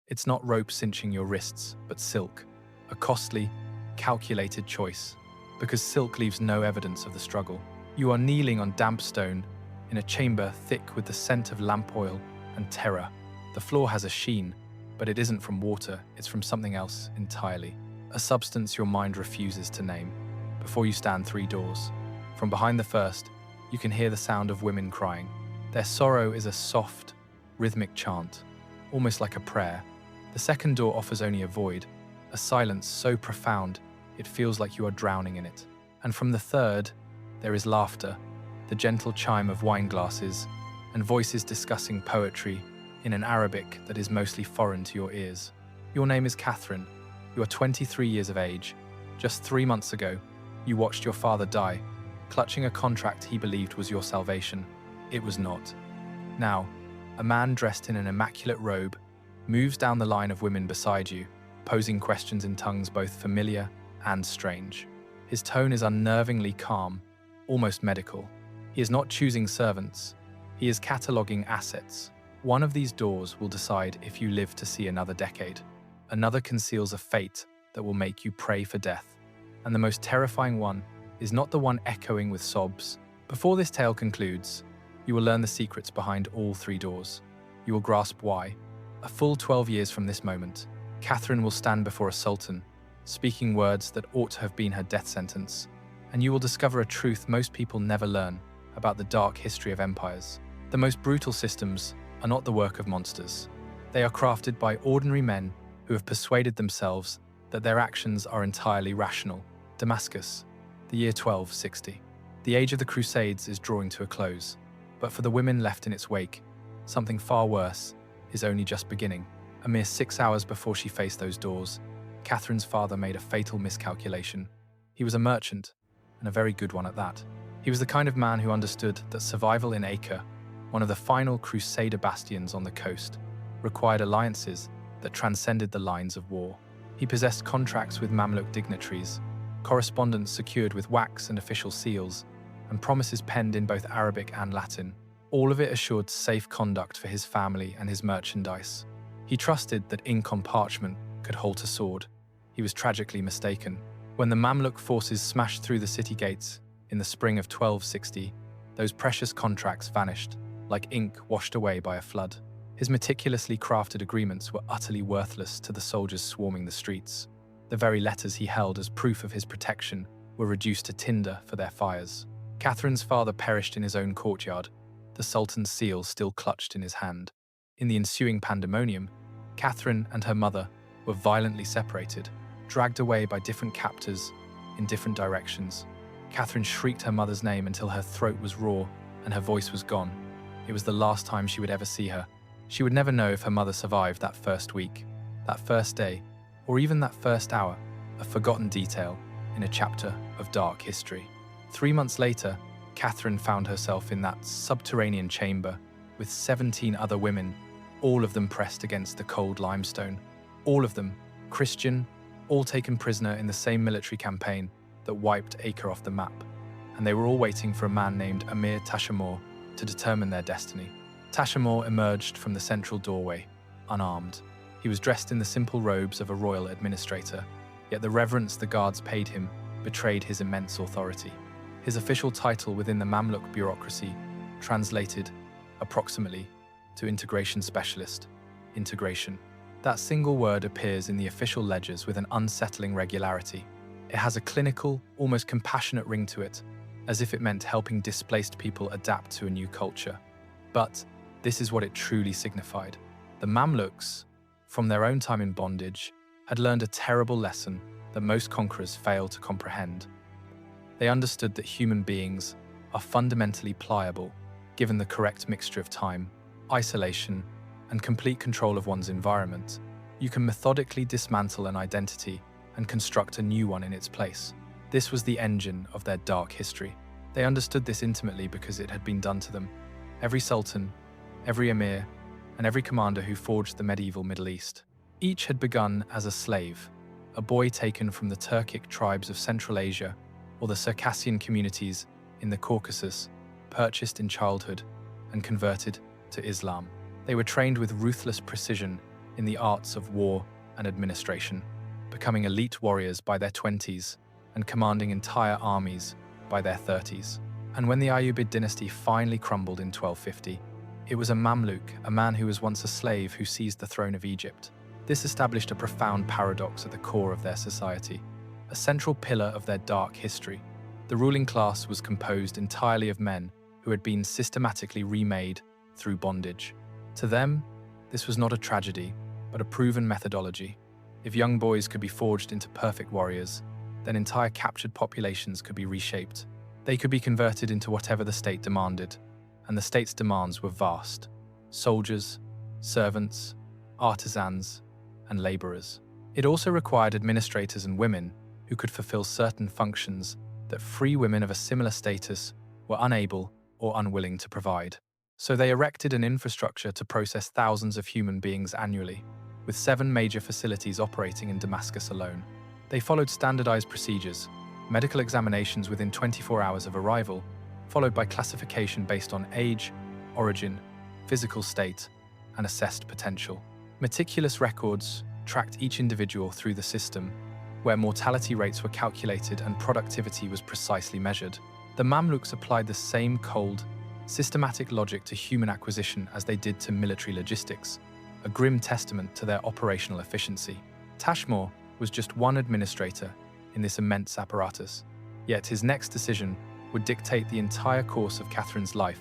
It's not rope cinching your wrists, but silk, a costly, calculated choice, because silk leaves no evidence of the struggle. You are kneeling on damp stone in a chamber thick with the scent of lamp oil and terror. The floor has a sheen, but it isn't from water, it's from something else entirely. A substance your mind refuses to name. Before you stand 3 doors. From behind the first, you can hear the sound of women crying. Their sorrow is a soft, rhythmic chant, almost like a prayer. The second door offers only a void, a silence so profound it feels like you are drowning in it. And from the third, there is laughter, the gentle chime of wine glasses, and voices discussing poetry in an Arabic that is mostly foreign to your ears. Your name is Catherine. You are 23 years of age. Just 3 months ago, you watched your father die, clutching a contract he believed was your salvation. It was not. Now, a man dressed in an immaculate robe moves down the line of women beside you, posing questions in tongues both familiar and strange. His tone is unnervingly calm, almost medical. He is not choosing servants. He is cataloguing assets. One of these doors will decide if you live to see another decade. Another conceals a fate that will make you pray for death. And the most terrifying one is not the one echoing with sobs. Before this tale concludes, you will learn the secrets behind all 3 doors. You will grasp why. A full 12 years from this moment, Catherine will stand before a sultan, speaking words that ought to have been her death sentence, and you will discover a truth most people never learn about the dark history of empires. The most brutal systems are not the work of monsters. They are crafted by ordinary men who have persuaded themselves that their actions are entirely rational. Damascus, the year 1260. The age of the Crusades is drawing to a close, but for the women left in its wake, something far worse is only just beginning. A mere 6 hours before she faced those doors, Catherine's father made a fatal miscalculation. He was a merchant, and a very good one at that. He was the kind of man who understood that survival in Acre, one of the final Crusader bastions on the coast, required alliances that transcended the lines of war. He possessed contracts with Mamluk dignitaries, correspondence secured with wax and official seals, and promises penned in both Arabic and Latin. All of it assured safe conduct for his family and his merchandise. He trusted that ink on parchment could halt a sword. He was tragically mistaken. When the Mamluk forces smashed through the city gates in the spring of 1260, those precious contracts vanished, like ink washed away by a flood. His meticulously crafted agreements were utterly worthless to the soldiers swarming the streets. The very letters he held as proof of his protection were reduced to tinder for their fires. Catherine's father perished in his own courtyard, the Sultan's seal still clutched in his hand. In the ensuing pandemonium, Catherine and her mother were violently separated, dragged away by different captors in different directions. Catherine shrieked her mother's name until her throat was raw and her voice was gone. It was the last time she would ever see her. She would never know if her mother survived that first week, that first day, or even that first hour, a forgotten detail in a chapter of dark history. 3 months later, Catherine found herself in that subterranean chamber with 17 other women, all of them pressed against the cold limestone. All of them, Christian, all taken prisoner in the same military campaign that wiped Acre off the map. And they were all waiting for a man named Amir Tashamor to determine their destiny. Tashamor emerged from the central doorway, unarmed. He was dressed in the simple robes of a royal administrator, yet the reverence the guards paid him betrayed his immense authority. His official title within the Mamluk bureaucracy translated, approximately, to integration specialist. Integration. That single word appears in the official ledgers with an unsettling regularity. It has a clinical, almost compassionate ring to it, as if it meant helping displaced people adapt to a new culture. But this is what it truly signified. The Mamluks, from their own time in bondage, had learned a terrible lesson that most conquerors fail to comprehend. They understood that human beings are fundamentally pliable, given the correct mixture of time, isolation, and complete control of one's environment. You can methodically dismantle an identity and construct a new one in its place. This was the engine of their dark history. They understood this intimately because it had been done to them. Every sultan, every emir, and every commander who forged the medieval Middle East. Each had begun as a slave, a boy taken from the Turkic tribes of Central Asia or the Circassian communities in the Caucasus, purchased in childhood and converted to Islam. They were trained with ruthless precision in the arts of war and administration, becoming elite warriors by their 20s and commanding entire armies by their 30s. And when the Ayyubid dynasty finally crumbled in 1250, it was a Mamluk, a man who was once a slave, who seized the throne of Egypt. This established a profound paradox at the core of their society, a central pillar of their dark history. The ruling class was composed entirely of men who had been systematically remade through bondage. To them, this was not a tragedy, but a proven methodology. If young boys could be forged into perfect warriors, then entire captured populations could be reshaped. They could be converted into whatever the state demanded, and the state's demands were vast: soldiers, servants, artisans, and laborers. It also required administrators and women who could fulfill certain functions that free women of a similar status were unable or unwilling to provide. So they erected an infrastructure to process thousands of human beings annually, with 7 major facilities operating in Damascus alone. They followed standardized procedures: medical examinations within 24 hours of arrival, followed by classification based on age, origin, physical state, and assessed potential. Meticulous records tracked each individual through the system, where mortality rates were calculated and productivity was precisely measured. The Mamluks applied the same cold, systematic logic to human acquisition as they did to military logistics, a grim testament to their operational efficiency. Tashmor was just one administrator in this immense apparatus, yet his next decision would dictate the entire course of Catherine's life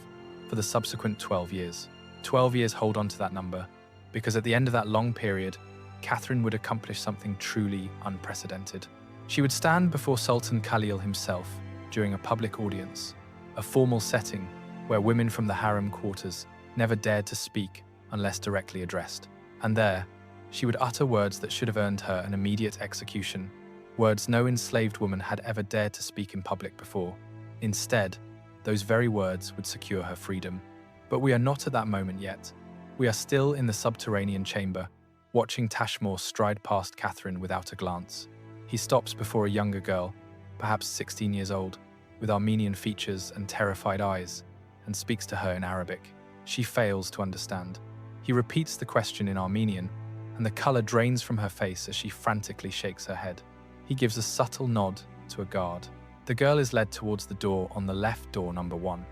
for the subsequent 12 years. 12 years, hold on to that number, because at the end of that long period, Catherine would accomplish something truly unprecedented. She would stand before Sultan Kalawan himself during a public audience, a formal setting where women from the harem quarters never dared to speak unless directly addressed. And there, she would utter words that should have earned her an immediate execution, words no enslaved woman had ever dared to speak in public before. Instead, those very words would secure her freedom. But we are not at that moment yet. We are still in the subterranean chamber, watching Tashmor stride past Catherine without a glance. He stops before a younger girl, perhaps 16 years old, with Armenian features and terrified eyes, and speaks to her in Arabic. She fails to understand. He repeats the question in Armenian, and the color drains from her face as she frantically shakes her head. He gives a subtle nod to a guard. The girl is led towards the door on the left, door number 1.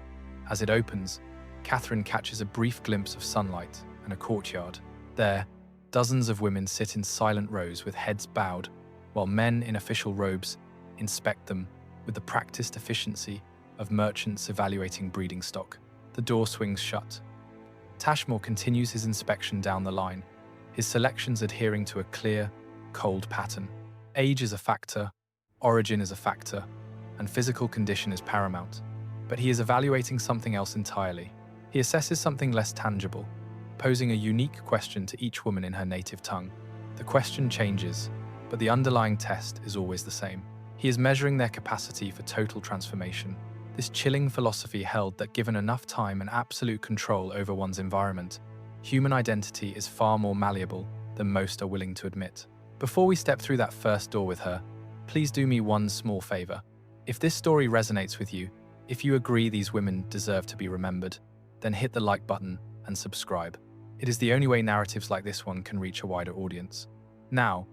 As it opens, Catherine catches a brief glimpse of sunlight and a courtyard. There, dozens of women sit in silent rows with heads bowed, while men in official robes inspect them with the practiced efficiency of merchants evaluating breeding stock. The door swings shut. Tashmor continues his inspection down the line, his selections adhering to a clear, cold pattern. Age is a factor, origin is a factor, and physical condition is paramount. But he is evaluating something else entirely. He assesses something less tangible, posing a unique question to each woman in her native tongue. The question changes, but the underlying test is always the same. He is measuring their capacity for total transformation. This chilling philosophy held that given enough time and absolute control over one's environment, human identity is far more malleable than most are willing to admit. Before we step through that first door with her, please do me one small favor. If this story resonates with you, if you agree these women deserve to be remembered, then hit the like button and subscribe. It is the only way narratives like this one can reach a wider audience. Now,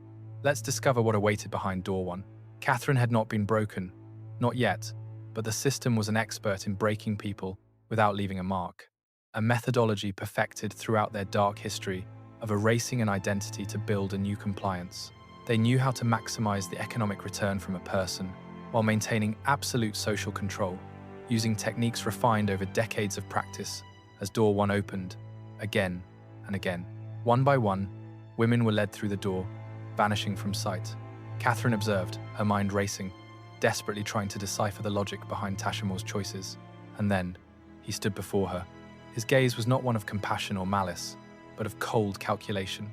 let's discover what awaited behind door 1. Catherine had not been broken, not yet, but the system was an expert in breaking people without leaving a mark, a methodology perfected throughout their dark history of erasing an identity to build a new compliance. They knew how to maximize the economic return from a person while maintaining absolute social control, using techniques refined over decades of practice. As door 1 opened, again and again, one by one, women were led through the door, vanishing from sight. Catherine observed, her mind racing, desperately trying to decipher the logic behind Tashmor's choices. And then, he stood before her. His gaze was not one of compassion or malice, but of cold calculation.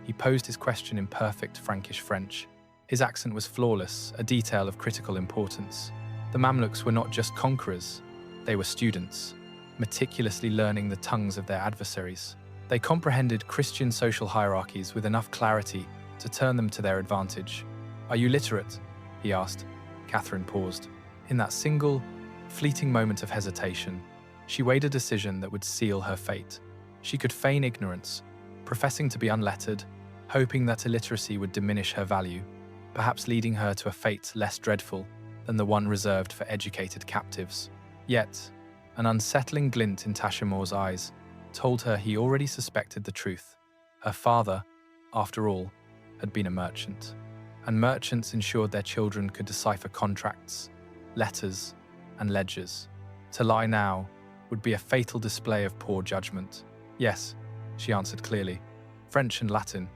He posed his question in perfect Frankish French. His accent was flawless, a detail of critical importance. The Mamluks were not just conquerors, they were students, meticulously learning the tongues of their adversaries. They comprehended Christian social hierarchies with enough clarity to turn them to their advantage. "Are you literate?" he asked. Catherine paused. In that single, fleeting moment of hesitation, she weighed a decision that would seal her fate. She could feign ignorance, professing to be unlettered, hoping that illiteracy would diminish her value, perhaps leading her to a fate less dreadful than the one reserved for educated captives. Yet, an unsettling glint in Tashamore's eyes told her he already suspected the truth. Her father, after all, had been a merchant, and merchants ensured their children could decipher contracts, letters, and ledgers. To lie now would be a fatal display of poor judgment. Yes, she answered clearly, French and Latin,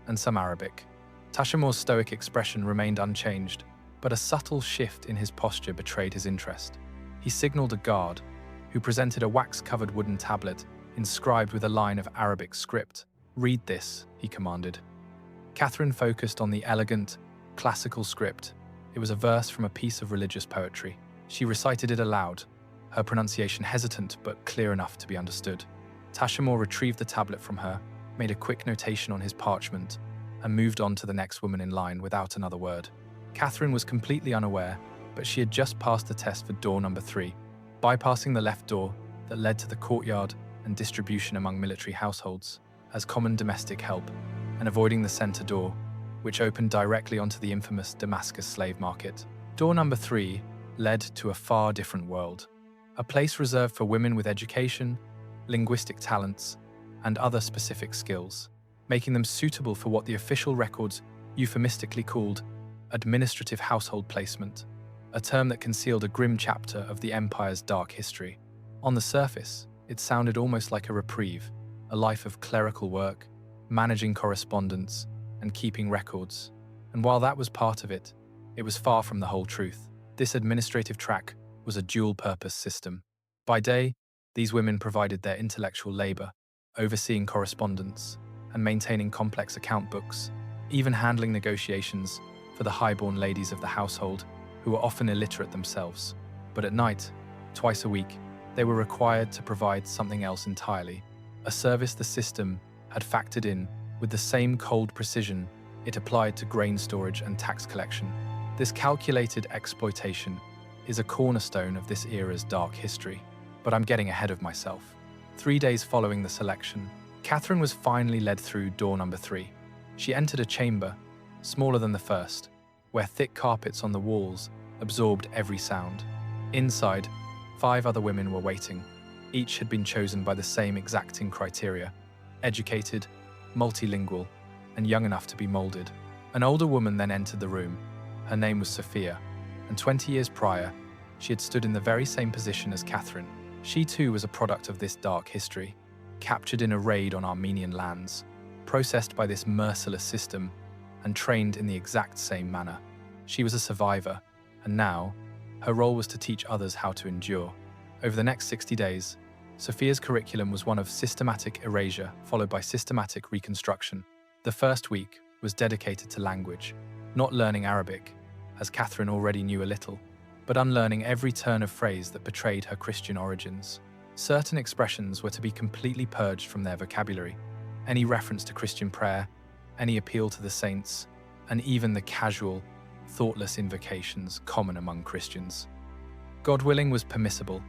and some Arabic. Tashamore's stoic expression remained unchanged, but a subtle shift in his posture betrayed his interest. He signaled a guard, who presented a wax-covered wooden tablet inscribed with a line of Arabic script. "Read this," he commanded. Catherine focused on the elegant, classical script. It was a verse from a piece of religious poetry. She recited it aloud, her pronunciation hesitant but clear enough to be understood. Tashamore retrieved the tablet from her, made a quick notation on his parchment, and moved on to the next woman in line without another word. Catherine was completely unaware, but she had just passed the test for door number 3, bypassing the left door that led to the courtyard and distribution among military households as common domestic help, and avoiding the center door, which opened directly onto the infamous Damascus slave market. Door number 3 led to a far different world, a place reserved for women with education, linguistic talents, and other specific skills, making them suitable for what the official records euphemistically called administrative household placement, a term that concealed a grim chapter of the empire's dark history. On the surface, it sounded almost like a reprieve, a life of clerical work, managing correspondence, and keeping records. And while that was part of it, it was far from the whole truth. This administrative track was a dual-purpose system. By day, these women provided their intellectual labor, overseeing correspondence and maintaining complex account books, even handling negotiations for the highborn ladies of the household, who were often illiterate themselves. But at night, twice a week, they were required to provide something else entirely, a service the system had factored in with the same cold precision it applied to grain storage and tax collection. This calculated exploitation is a cornerstone of this era's dark history. But I'm getting ahead of myself. 3 days following the selection, Catherine was finally led through door number 3. She entered a chamber, smaller than the first, where thick carpets on the walls absorbed every sound. Inside, 5 other women were waiting. Each had been chosen by the same exacting criteria: educated, multilingual, and young enough to be molded. An older woman then entered the room. Her name was Sophia, and 20 years prior, she had stood in the very same position as Catherine. She too was a product of this dark history, captured in a raid on Armenian lands, processed by this merciless system, and trained in the exact same manner. She was a survivor, and now, her role was to teach others how to endure. Over the next 60 days, Sophia's curriculum was one of systematic erasure followed by systematic reconstruction. The first week was dedicated to language, not learning Arabic, as Catherine already knew a little, but unlearning every turn of phrase that betrayed her Christian origins. Certain expressions were to be completely purged from their vocabulary. Any reference to Christian prayer, any appeal to the saints, and even the casual, thoughtless invocations common among Christians. God willing was permissible.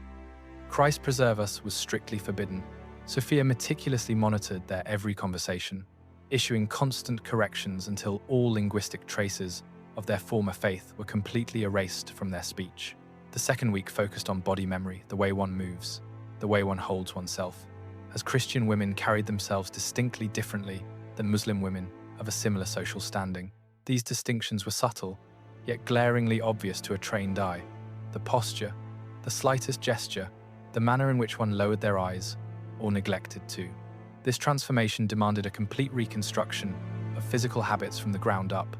Christ preserve us was strictly forbidden. Sophia meticulously monitored their every conversation, issuing constant corrections until all linguistic traces of their former faith were completely erased from their speech. The second week focused on body memory, the way one moves, the way one holds oneself, as Christian women carried themselves distinctly differently than Muslim women of a similar social standing. These distinctions were subtle, yet glaringly obvious to a trained eye. The posture, the slightest gesture, the manner in which one lowered their eyes, or neglected to. This transformation demanded a complete reconstruction of physical habits from the ground up,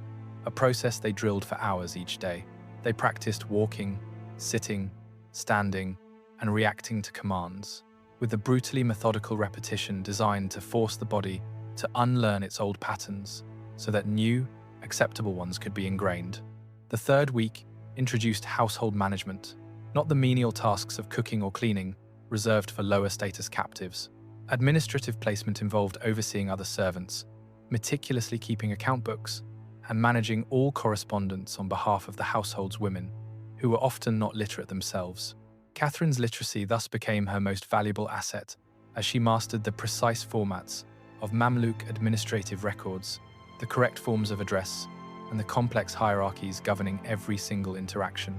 a process they drilled for hours each day. They practiced walking, sitting, standing, and reacting to commands, with the brutally methodical repetition designed to force the body to unlearn its old patterns so that new, acceptable ones could be ingrained. The third week introduced household management, not the menial tasks of cooking or cleaning reserved for lower status captives. Administrative placement involved overseeing other servants, meticulously keeping account books, and managing all correspondence on behalf of the household's women, who were often not literate themselves. Catherine's literacy thus became her most valuable asset, as she mastered the precise formats of Mamluk administrative records, the correct forms of address, and the complex hierarchies governing every single interaction.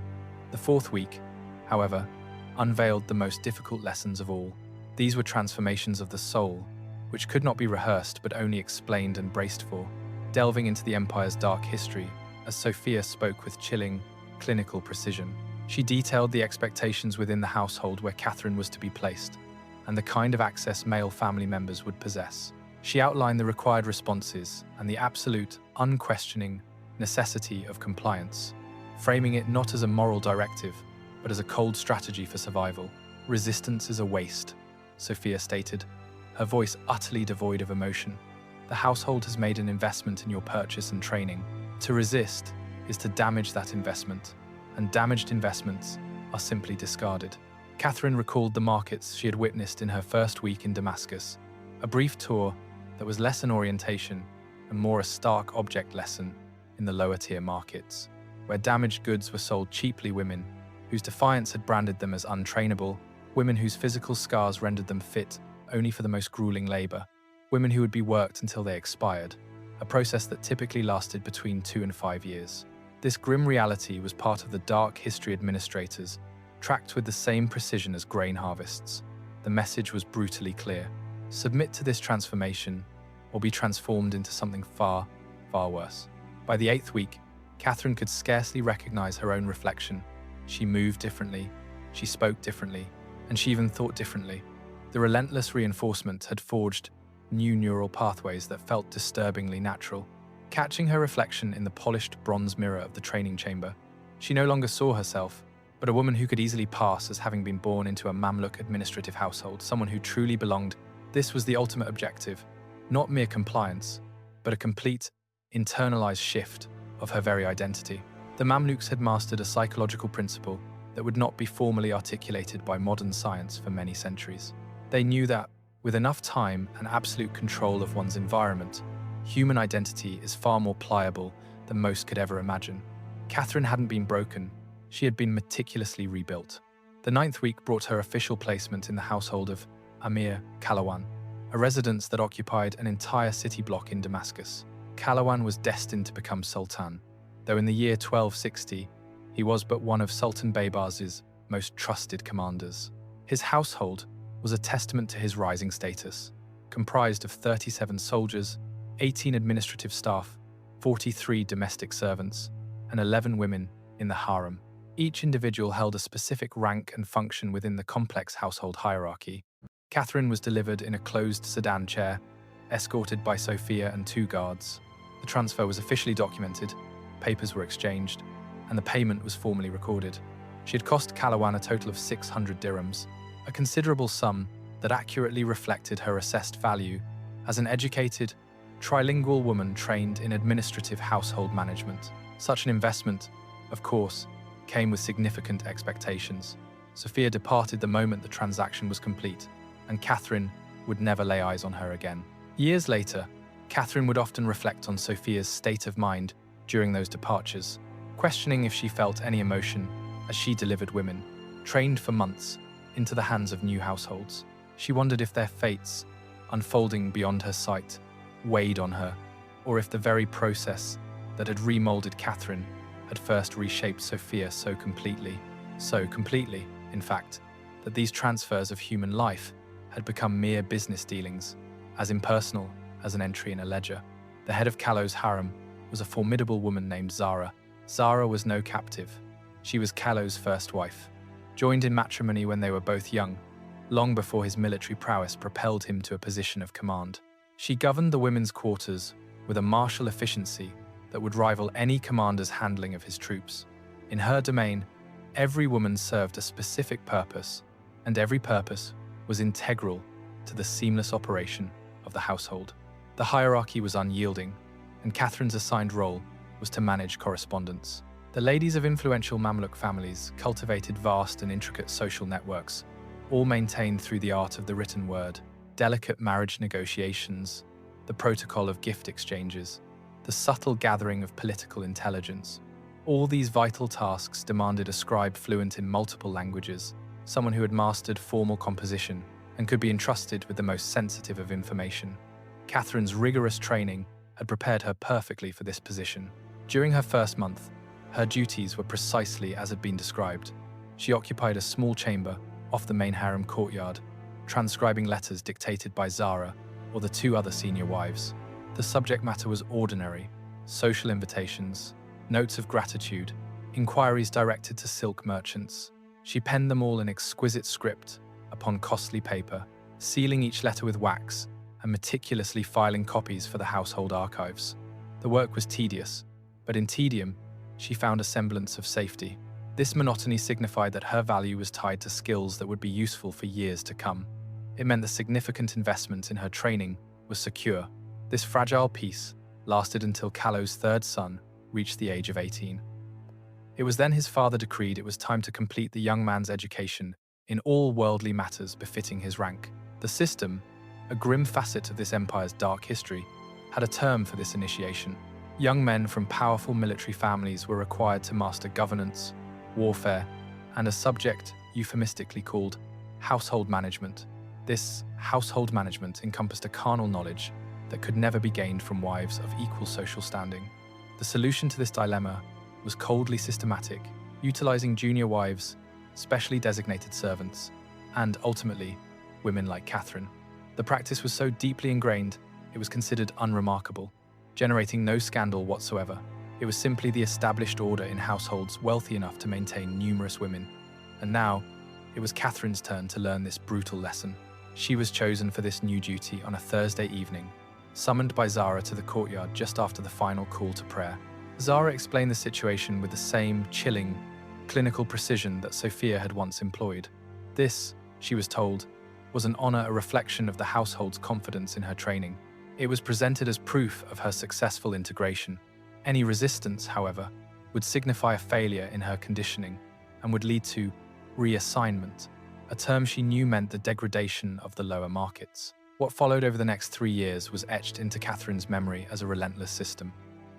The fourth week, however, unveiled the most difficult lessons of all. These were transformations of the soul, which could not be rehearsed but only explained and braced for, delving into the empire's dark history, as Sophia spoke with chilling, clinical precision. She detailed the expectations within the household where Catherine was to be placed, and the kind of access male family members would possess. She outlined the required responses and the absolute, unquestioning necessity of compliance, framing it not as a moral directive, but as a cold strategy for survival. "Resistance is a waste," Sophia stated, her voice utterly devoid of emotion. "The household has made an investment in your purchase and training. To resist is to damage that investment, and damaged investments are simply discarded." Catherine recalled the markets she had witnessed in her first week in Damascus, a brief tour that was less an orientation and more a stark object lesson in the lower-tier markets, where damaged goods were sold cheaply. Women whose defiance had branded them as untrainable, women whose physical scars rendered them fit only for the most grueling labor, women who would be worked until they expired, a process that typically lasted between 2 and 5 years. This grim reality was part of the dark history administrators, tracked with the same precision as grain harvests. The message was brutally clear: submit to this transformation, or be transformed into something far, far worse. By the 8th week, Catherine could scarcely recognize her own reflection. She moved differently, she spoke differently, and she even thought differently. The relentless reinforcement had forged new neural pathways that felt disturbingly natural. Catching her reflection in the polished bronze mirror of the training chamber, she no longer saw herself, but a woman who could easily pass as having been born into a Mamluk administrative household, someone who truly belonged. This was the ultimate objective, not mere compliance, but a complete, internalized shift of her very identity. The Mamluks had mastered a psychological principle that would not be formally articulated by modern science for many centuries. They knew that, with enough time and absolute control of one's environment, human identity is far more pliable than most could ever imagine. Catherine hadn't been broken, she had been meticulously rebuilt. The 9th week brought her official placement in the household of Amir Kalawan, a residence that occupied an entire city block in Damascus. Kalawan was destined to become Sultan, though in the year 1260, he was but one of Sultan Baybarz's most trusted commanders. His household was a testament to his rising status, comprised of 37 soldiers, 18 administrative staff, 43 domestic servants, and 11 women in the harem. Each individual held a specific rank and function within the complex household hierarchy. Catherine was delivered in a closed sedan chair, escorted by Sophia and 2 guards. The transfer was officially documented, papers were exchanged, and the payment was formally recorded. She had cost Kalawan a total of 600 dirhams, a considerable sum that accurately reflected her assessed value as an educated, trilingual woman trained in administrative household management. Such an investment, of course, came with significant expectations. Sophia departed the moment the transaction was complete, and Catherine would never lay eyes on her again. Years later, Catherine would often reflect on Sophia's state of mind during those departures, questioning if she felt any emotion as she delivered women, trained for months, into the hands of new households. She wondered if their fates, unfolding beyond her sight, weighed on her, or if the very process that had remolded Catherine had first reshaped Sophia so completely, in fact, that these transfers of human life had become mere business dealings, as impersonal as an entry in a ledger. The head of Kalo's harem was a formidable woman named Zara. Zara was no captive. She was Kalo's first wife, joined in matrimony when they were both young, long before his military prowess propelled him to a position of command. She governed the women's quarters with a martial efficiency that would rival any commander's handling of his troops. In her domain, every woman served a specific purpose, and every purpose was integral to the seamless operation of the household. The hierarchy was unyielding, and Catherine's assigned role was to manage correspondence. The ladies of influential Mamluk families cultivated vast and intricate social networks, all maintained through the art of the written word, delicate marriage negotiations, the protocol of gift exchanges, the subtle gathering of political intelligence. All these vital tasks demanded a scribe fluent in multiple languages, someone who had mastered formal composition and could be entrusted with the most sensitive of information. Catherine's rigorous training had prepared her perfectly for this position. During her first month, her duties were precisely as had been described. She occupied a small chamber off the main harem courtyard, transcribing letters dictated by Zara or the two other senior wives. The subject matter was ordinary: social invitations, notes of gratitude, inquiries directed to silk merchants. She penned them all in exquisite script upon costly paper, sealing each letter with wax and meticulously filing copies for the household archives. The work was tedious, but in tedium, she found a semblance of safety. This monotony signified that her value was tied to skills that would be useful for years to come. It meant the significant investment in her training was secure. This fragile peace lasted until Kalawan's third son reached the age of 18. It was then his father decreed it was time to complete the young man's education in all worldly matters befitting his rank. The system, a grim facet of this empire's dark history, had a term for this initiation. Young men from powerful military families were required to master governance, warfare, and a subject euphemistically called household management. This household management encompassed a carnal knowledge that could never be gained from wives of equal social standing. The solution to this dilemma was coldly systematic, utilizing junior wives, specially designated servants, and ultimately, women like Catherine. The practice was so deeply ingrained, it was considered unremarkable, generating no scandal whatsoever. It was simply the established order in households wealthy enough to maintain numerous women. And now, it was Catherine's turn to learn this brutal lesson. She was chosen for this new duty on a Thursday evening, summoned by Zara to the courtyard just after the final call to prayer. Zara explained the situation with the same chilling, clinical precision that Sophia had once employed. This, she was told, was an honor, a reflection of the household's confidence in her training. It was presented as proof of her successful integration. Any resistance, however, would signify a failure in her conditioning and would lead to reassignment, a term she knew meant the degradation of the lower markets. What followed over the next 3 years was etched into Catherine's memory as a relentless system.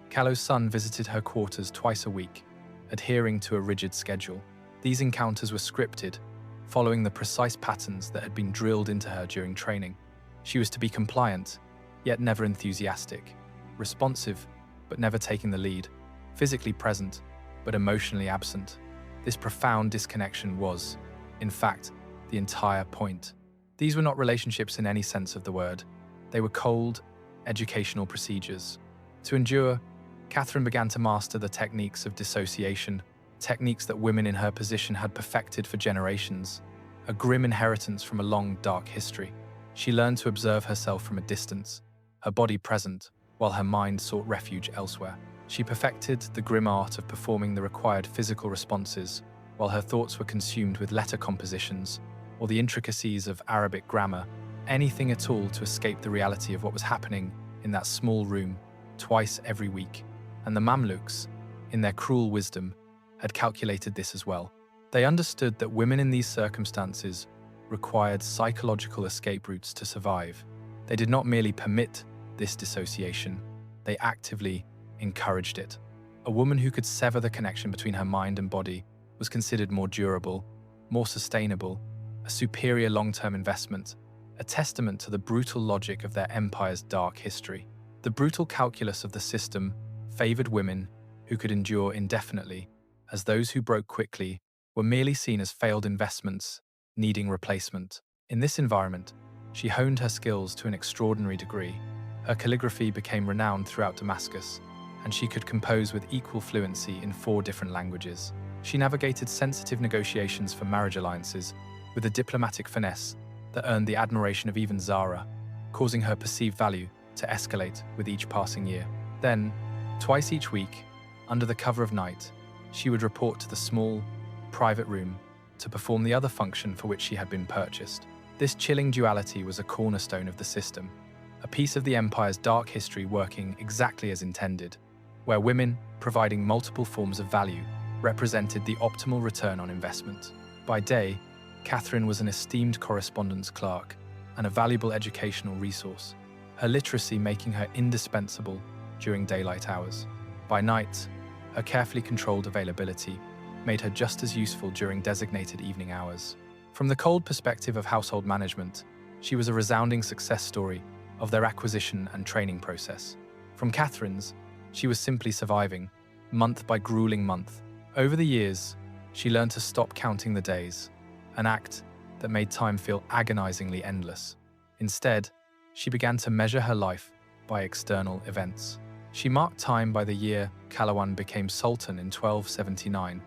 Kalawan's son visited her quarters twice a week, adhering to a rigid schedule. These encounters were scripted, following the precise patterns that had been drilled into her during training. She was to be compliant, yet never enthusiastic, responsive, but never taking the lead, physically present, but emotionally absent. This profound disconnection was, in fact, the entire point. These were not relationships in any sense of the word. They were cold, educational procedures. To endure, Catherine began to master the techniques of dissociation, techniques that women in her position had perfected for generations, a grim inheritance from a long, dark history. She learned to observe herself from a distance, her body present, while her mind sought refuge elsewhere. She perfected the grim art of performing the required physical responses, while her thoughts were consumed with letter compositions or the intricacies of Arabic grammar, anything at all to escape the reality of what was happening in that small room twice every week. And the Mamluks, in their cruel wisdom, had calculated this as well. They understood that women in these circumstances required psychological escape routes to survive. They did not merely permit this dissociation, they actively encouraged it. A woman who could sever the connection between her mind and body was considered more durable, more sustainable, a superior long-term investment, a testament to the brutal logic of their empire's dark history. The brutal calculus of the system favored women who could endure indefinitely, as those who broke quickly were merely seen as failed investments needing replacement. In this environment, she honed her skills to an extraordinary degree. Her calligraphy became renowned throughout Damascus, and she could compose with equal fluency in 4 different languages. She navigated sensitive negotiations for marriage alliances with a diplomatic finesse that earned the admiration of even Zara, causing her perceived value to escalate with each passing year. Then, twice each week, under the cover of night, she would report to the small, private room to perform the other function for which she had been purchased. This chilling duality was a cornerstone of the system, a piece of the empire's dark history working exactly as intended, where women, providing multiple forms of value, represented the optimal return on investment. By day, Catherine was an esteemed correspondence clerk and a valuable educational resource, her literacy making her indispensable during daylight hours. By night, her carefully controlled availability made her just as useful during designated evening hours. From the cold perspective of household management, she was a resounding success story, of their acquisition and training process. From Catherine's, she was simply surviving, month by grueling month. Over the years, she learned to stop counting the days, an act that made time feel agonizingly endless. Instead, she began to measure her life by external events. She marked time by the year Kalawan became Sultan in 1279,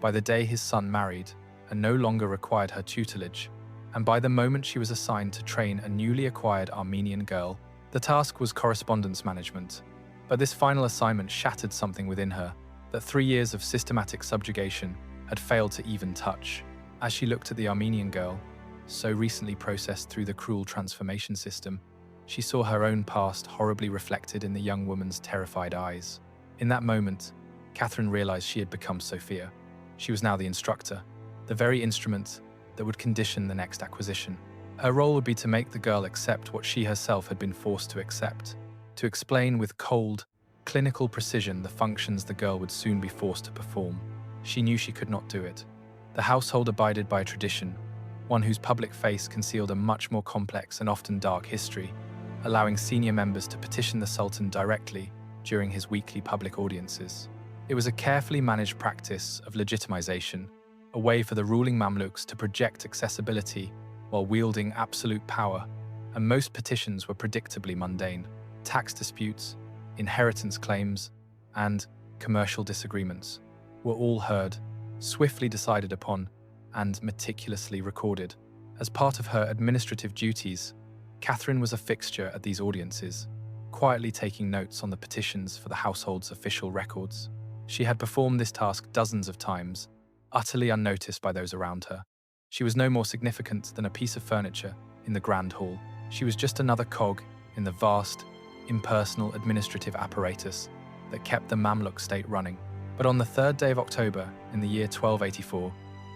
by the day his son married and no longer required her tutelage, and by the moment she was assigned to train a newly acquired Armenian girl. The task was correspondence management, but this final assignment shattered something within her that 3 years of systematic subjugation had failed to even touch. As she looked at the Armenian girl, so recently processed through the cruel transformation system, she saw her own past horribly reflected in the young woman's terrified eyes. In that moment, Catherine realized she had become Sophia. She was now the instructor, the very instrument that would condition the next acquisition. Her role would be to make the girl accept what she herself had been forced to accept, to explain with cold, clinical precision the functions the girl would soon be forced to perform. She knew she could not do it. The household abided by a tradition, one whose public face concealed a much more complex and often dark history, allowing senior members to petition the Sultan directly during his weekly public audiences. It was a carefully managed practice of legitimization, a way for the ruling Mamluks to project accessibility while wielding absolute power, and most petitions were predictably mundane. Tax disputes, inheritance claims, and commercial disagreements were all heard, swiftly decided upon, and meticulously recorded. As part of her administrative duties, Catherine was a fixture at these audiences, quietly taking notes on the petitions for the household's official records. She had performed this task dozens of times, utterly unnoticed by those around her. She was no more significant than a piece of furniture in the grand hall. She was just another cog in the vast, impersonal administrative apparatus that kept the Mamluk state running. But on the 3rd day of October in the year 1284,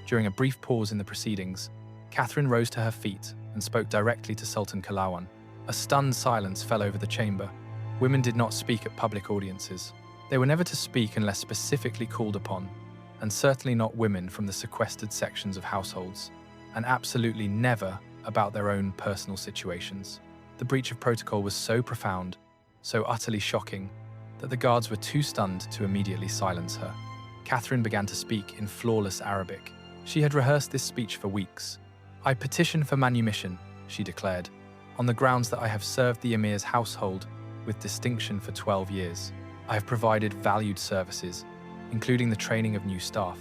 during a brief pause in the proceedings, Catherine rose to her feet and spoke directly to Sultan Kalawan. A stunned silence fell over the chamber. Women did not speak at public audiences. They were never to speak unless specifically called upon, and certainly not women from the sequestered sections of households, and absolutely never about their own personal situations. The breach of protocol was so profound, so utterly shocking, that the guards were too stunned to immediately silence her. Catherine began to speak in flawless Arabic. She had rehearsed this speech for weeks. "I petition for manumission," she declared, "on the grounds that I have served the Emir's household with distinction for 12 years. I have provided valued services, including the training of new staff,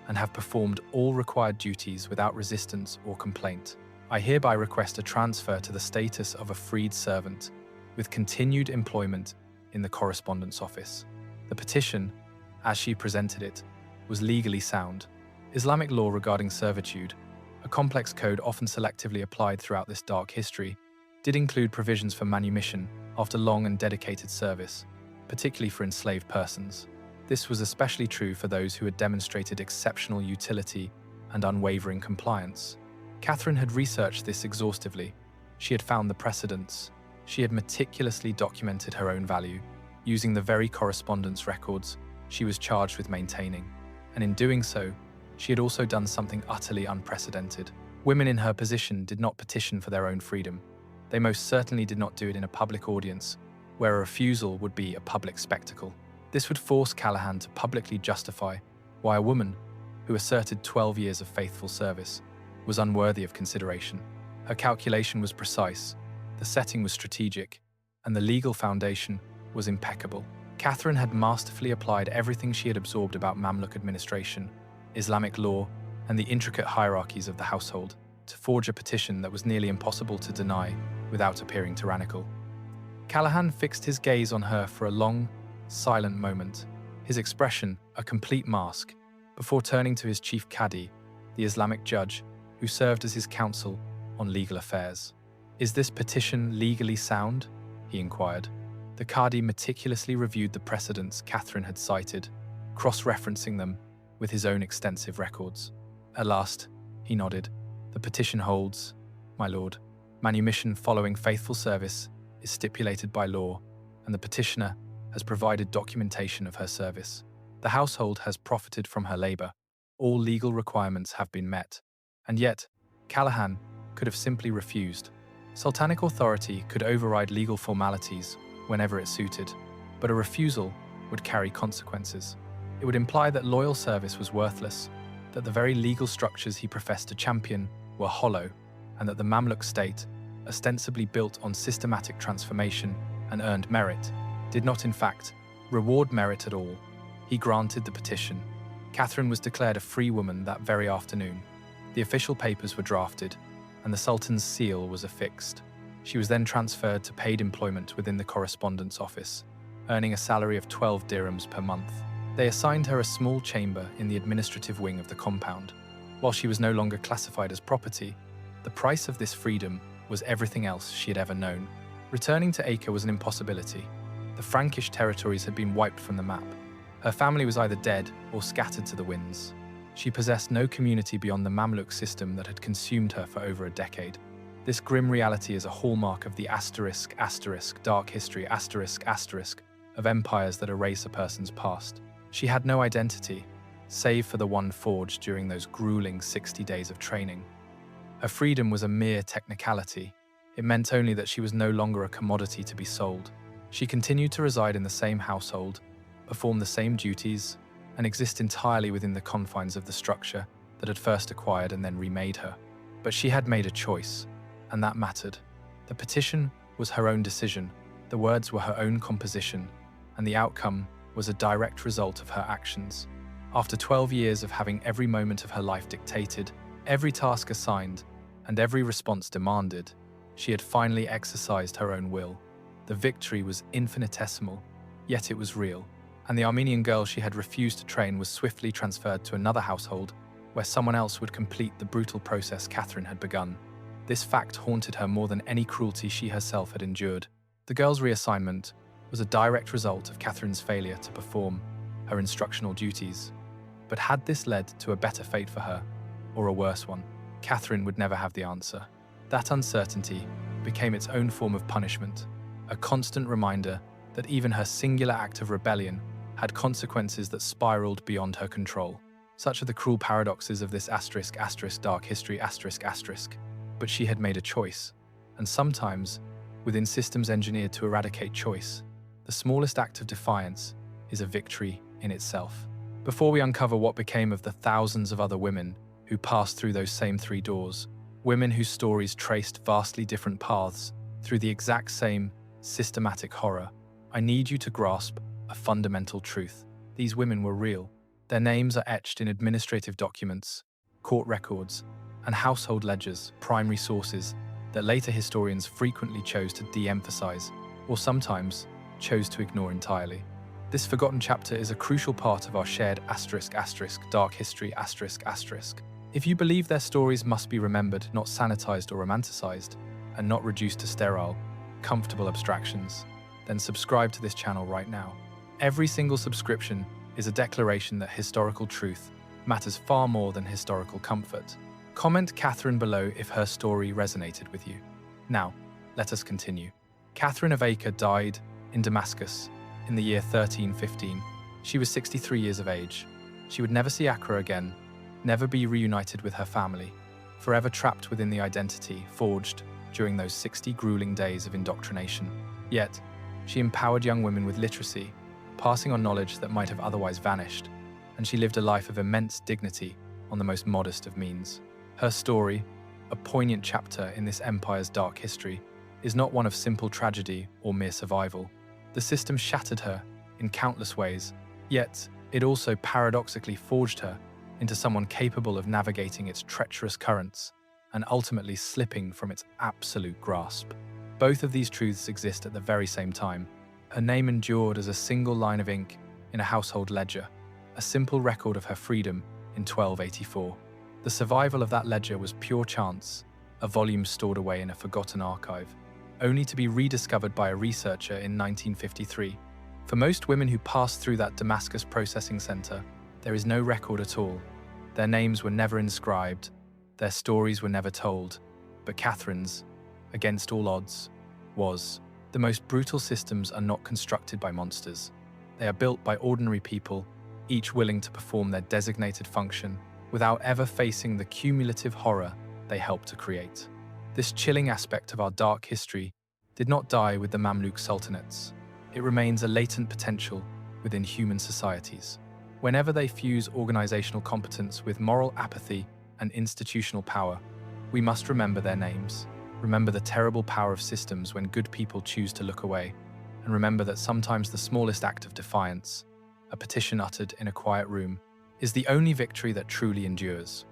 and have performed all required duties without resistance or complaint. I hereby request a transfer to the status of a freed servant, with continued employment in the correspondence office." The petition, as she presented it, was legally sound. Islamic law regarding servitude, a complex code often selectively applied throughout this dark history, did include provisions for manumission after long and dedicated service, particularly for enslaved persons. This was especially true for those who had demonstrated exceptional utility and unwavering compliance. Catherine had researched this exhaustively. She had found the precedents. She had meticulously documented her own value, using the very correspondence records she was charged with maintaining. And in doing so, she had also done something utterly unprecedented. Women in her position did not petition for their own freedom. They most certainly did not do it in a public audience, where a refusal would be a public spectacle. This would force Kalawan to publicly justify why a woman, who asserted 12 years of faithful service, was unworthy of consideration. Her calculation was precise, the setting was strategic, and the legal foundation was impeccable. Catherine had masterfully applied everything she had absorbed about Mamluk administration, Islamic law, and the intricate hierarchies of the household to forge a petition that was nearly impossible to deny without appearing tyrannical. Kalawan fixed his gaze on her for a long, silent moment, his expression a complete mask, before turning to his chief Qadi, the Islamic judge, who served as his counsel on legal affairs. "Is this petition legally sound?" he inquired. The Qadi meticulously reviewed the precedents Catherine had cited, cross-referencing them with his own extensive records. At last, he nodded. "The petition holds, my lord. Manumission following faithful service is stipulated by law, and the petitioner has provided documentation of her service. The household has profited from her labor. All legal requirements have been met." And yet, Kalawan could have simply refused. Sultanic authority could override legal formalities whenever it suited, but a refusal would carry consequences. It would imply that loyal service was worthless, that the very legal structures he professed to champion were hollow, and that the Mamluk state, ostensibly built on systematic transformation and earned merit, did not in fact reward merit at all. He granted the petition. Catherine was declared a free woman that very afternoon. The official papers were drafted, and the Sultan's seal was affixed. She was then transferred to paid employment within the correspondence office, earning a salary of 12 dirhams per month. They assigned her a small chamber in the administrative wing of the compound. While she was no longer classified as property, the price of this freedom was everything else she had ever known. Returning to Acre was an impossibility. The Frankish territories had been wiped from the map. Her family was either dead or scattered to the winds. She possessed no community beyond the Mamluk system that had consumed her for over a decade. This grim reality is a hallmark of the dark history of empires that erase a person's past. She had no identity, save for the one forged during those grueling 60 days of training. Her freedom was a mere technicality. It meant only that she was no longer a commodity to be sold. She continued to reside in the same household, perform the same duties, and exist entirely within the confines of the structure that had first acquired and then remade her. But she had made a choice, and that mattered. The petition was her own decision, the words were her own composition, and the outcome was a direct result of her actions. After 12 years of having every moment of her life dictated, every task assigned, and every response demanded, she had finally exercised her own will. The victory was infinitesimal, yet it was real, and the Armenian girl she had refused to train was swiftly transferred to another household where someone else would complete the brutal process Catherine had begun. This fact haunted her more than any cruelty she herself had endured. The girl's reassignment was a direct result of Catherine's failure to perform her instructional duties. But had this led to a better fate for her, or a worse one? Catherine would never have the answer. That uncertainty became its own form of punishment, a constant reminder that even her singular act of rebellion had consequences that spiraled beyond her control. Such are the cruel paradoxes of this dark history. But she had made a choice, and sometimes, within systems engineered to eradicate choice, the smallest act of defiance is a victory in itself. Before we uncover what became of the thousands of other women who passed through those same 3 doors, women whose stories traced vastly different paths through the exact same systematic horror, I need you to grasp a fundamental truth. These women were real. Their names are etched in administrative documents, court records, and household ledgers, primary sources that later historians frequently chose to de-emphasize, or sometimes chose to ignore entirely. This forgotten chapter is a crucial part of our shared dark history. If you believe their stories must be remembered, not sanitized or romanticized, and not reduced to sterile, comfortable abstractions, then subscribe to this channel right now. Every single subscription is a declaration that historical truth matters far more than historical comfort. Comment Catherine below if her story resonated with you. Now, let us continue. Catherine of Acre died in Damascus in the year 1315. She was 63 years of age. She would never see Acre again, never be reunited with her family, forever trapped within the identity forged during those 60 grueling days of indoctrination. Yet, she empowered young women with literacy, passing on knowledge that might have otherwise vanished, and she lived a life of immense dignity on the most modest of means. Her story, a poignant chapter in this empire's dark history, is not one of simple tragedy or mere survival. The system shattered her in countless ways, yet it also paradoxically forged her into someone capable of navigating its treacherous currents and ultimately slipping from its absolute grasp. Both of these truths exist at the very same time. Her name endured as a single line of ink in a household ledger, a simple record of her freedom in 1284. The survival of that ledger was pure chance, a volume stored away in a forgotten archive, only to be rediscovered by a researcher in 1953. For most women who passed through that Damascus processing center, there is no record at all. Their names were never inscribed, their stories were never told, but Catherine's, against all odds, was. The most brutal systems are not constructed by monsters. They are built by ordinary people, each willing to perform their designated function without ever facing the cumulative horror they helped to create. This chilling aspect of our dark history did not die with the Mamluk sultanates. It remains a latent potential within human societies. Whenever they fuse organizational competence with moral apathy and institutional power, we must remember their names, remember the terrible power of systems when good people choose to look away, and remember that sometimes the smallest act of defiance, a petition uttered in a quiet room, is the only victory that truly endures.